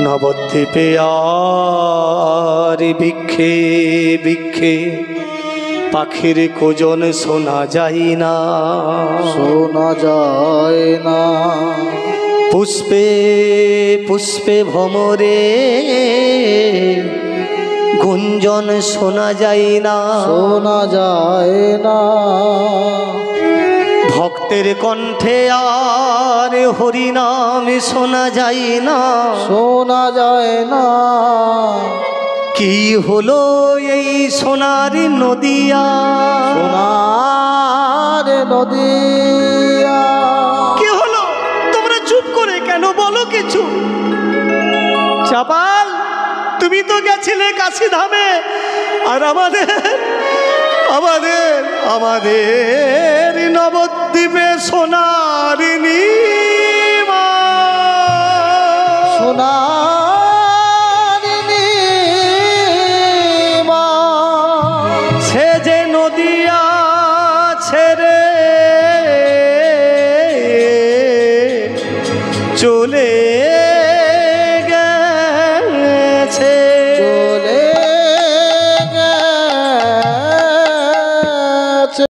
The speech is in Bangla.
নবদ্বীপে আর বৃক্ষে বৃক্ষে পাখির কোজন শোনা যায় না, শোনা যায় না। পুষ্পে পুষ্পে ভ্রমরে গুঞ্জন শোনা যায় না, শোনা যায় না। ভক্তের কণ্ঠে আর হরিনাম শোনা যায় না, শোনা যায় না। কি হলো এই সোনার নদিয়া, সোনার নদিয়া। কি হলো? তোমরা চুপ করে কেন, বলো কিছু। চাপাল, তুমি তো গেছিলে কাশী ধামে, আর আমাদের আমাদের আমাদের নবদ্বীপে সোনার নীমা, সোনার নীমা। সে যে নদিয়া ছেড়ে চলে গেছে,